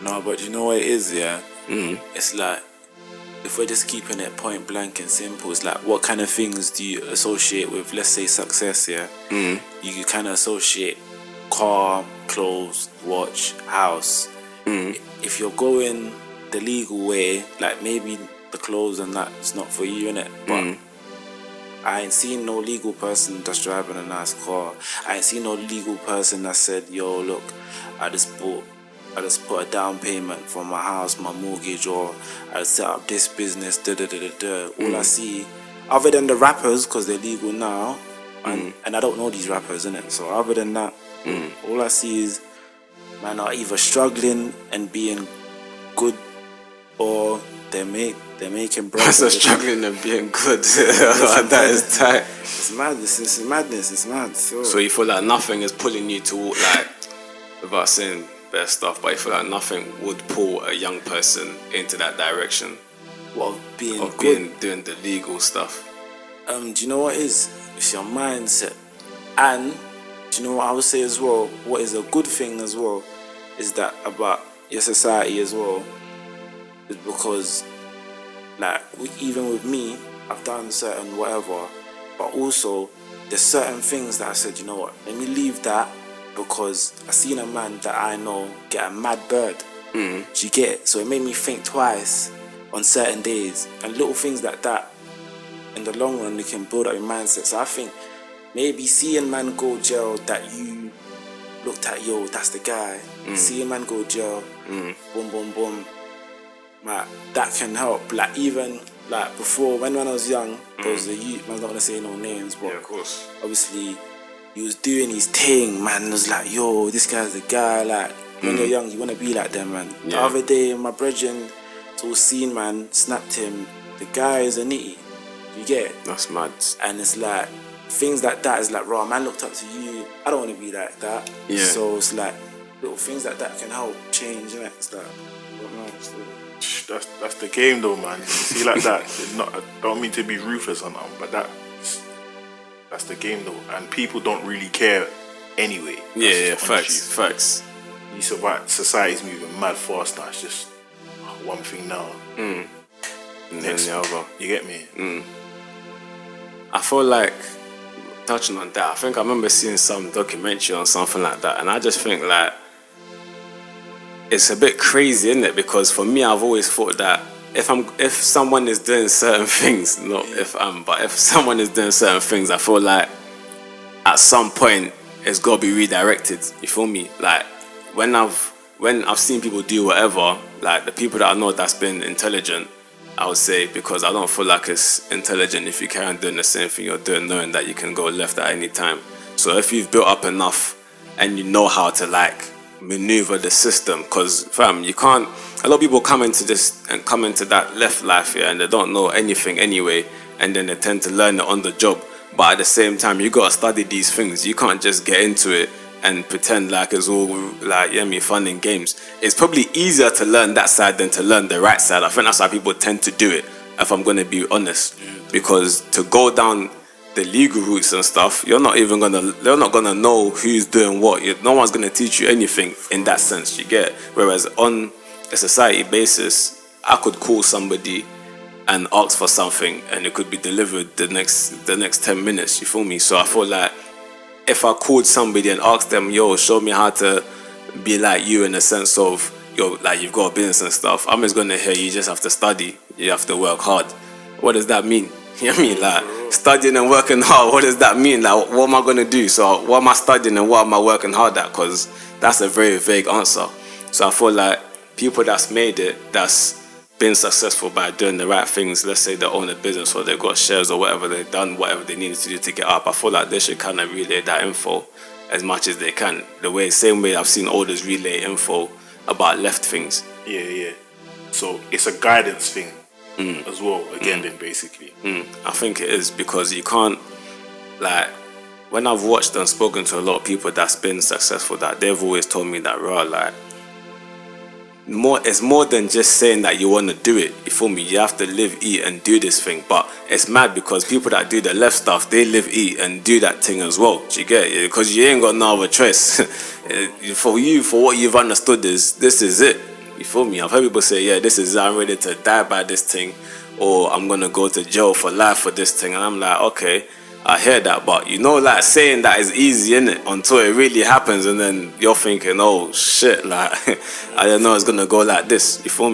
No, but you know what it is, yeah? Mm. It's like, if we're just keeping it point blank and simple, it's like, what kind of things do you associate with, let's say, success, yeah? You kind of associate car, clothes, watch, house. If you're going the legal way, like maybe the clothes and that is not for you, innit? But I ain't seen no legal person that's driving a nice car. I ain't seen no legal person that said, yo, look, I just put a down payment for my house, my mortgage, or I set up this business, All I see, other than the rappers, because they're legal now, and I don't know these rappers, innit? So other than that, all I see is man are either struggling and being good, or they're making bread. So struggling and being good. That is tight. It's madness. It's madness. It's mad. So you feel like nothing is pulling you to, like, without saying bad stuff, but you feel like nothing would pull a young person into that direction of being doing the legal stuff. Do you know what it is? It's your mindset. And do you know what I would say as well? What is a good thing as well is that about your society as well is because, like, even with me, I've done certain whatever, but also there's certain things that I said, you know what, let me leave that, because I seen a man that I know get a mad bird. Do you get it? So it made me think twice on certain days, and little things like that in the long run, they can build up your mindset. So I think maybe seeing man go jail that you looked at, yo, that's the guy. Seeing man go jail, boom, boom, boom, man, that can help. Like, even like before, when I was young, there was a youth, man's not gonna say no names, but yeah, of course, obviously he was doing his thing, man. Was like, yo, this guy's the guy. Like, when you're young, you wanna be like them, man. The other day, my brethren, so seen, man, snapped him. The guy is a nitty. You get it? That's mad. And it's like things like that is like, raw, man looked up to you. I don't want to be like that. Yeah. So it's like little things like that can help change, innit? It's like, that's the game though, man. You see, like that. I don't mean to be ruthless on them, but that's the game though. And people don't really care anyway. Facts. You survive. Society's moving mad fast now. It's just one thing now. And then the other. You get me? I feel like, touching on that, I think I remember seeing some documentary on something like that, and I just think, like, it's a bit crazy, isn't it? Because for me, I've always thought that if someone is doing certain things, but if someone is doing certain things, I feel like at some point it's got to be redirected. You feel me? Like, when I've seen people do whatever, like the people that I know that's been intelligent, I would say, because I don't feel like it's intelligent if you carry on doing the same thing you're doing, knowing that you can go left at any time. So if you've built up enough and you know how to, like, maneuver the system, because fam, you can't, a lot of people come into that left life here, and they don't know anything anyway, and then they tend to learn it on the job. But at the same time, you gotta study these things. You can't just get into it and pretend like it's all like, fun and games. It's probably easier to learn that side than to learn the right side. I think that's how people tend to do it, if I'm gonna be honest. Because to go down the legal routes and stuff, they're not gonna know who's doing what. No one's gonna teach you anything in that sense, you get. Whereas on a society basis, I could call somebody and ask for something, and it could be delivered the next 10 minutes, you feel me? So I feel like if I called somebody and asked them, yo, show me how to be like you, in the sense of, yo, like, you've got a business and stuff, I'm just gonna hear you just have to study, you have to work hard. What does that mean? You know what I mean? Like, studying and working hard, what does that mean? Like, what am I gonna do? So what am I studying and what am I working hard at? Because that's a very vague answer. So I feel like people that's made it, that's been successful by doing the right things, let's say they own a business or they've got shares or whatever, they've done whatever they needed to do to get up, I feel like they should kind of relay that info as much as they can. Same way I've seen others relay info about left things. Yeah. So it's a guidance thing as well, again, then basically. I think it is, because you can't, like, when I've watched and spoken to a lot of people that's been successful, that they've always told me that, like, it's more than just saying that you want to do it, you feel me? You have to live, eat and do this thing. But it's mad because people that do the left stuff, they live, eat and do that thing as well. Do you get it? Because you ain't got no other choice. For what you've understood is, this is it. You feel me? I've heard people say, yeah, this is, I'm ready to die by this thing, or I'm gonna go to jail for life for this thing. And I'm like, okay, I hear that, but like saying that is easy, innit? Until it really happens, and then you're thinking, oh shit, like I don't know, it's gonna go like this. You feel me?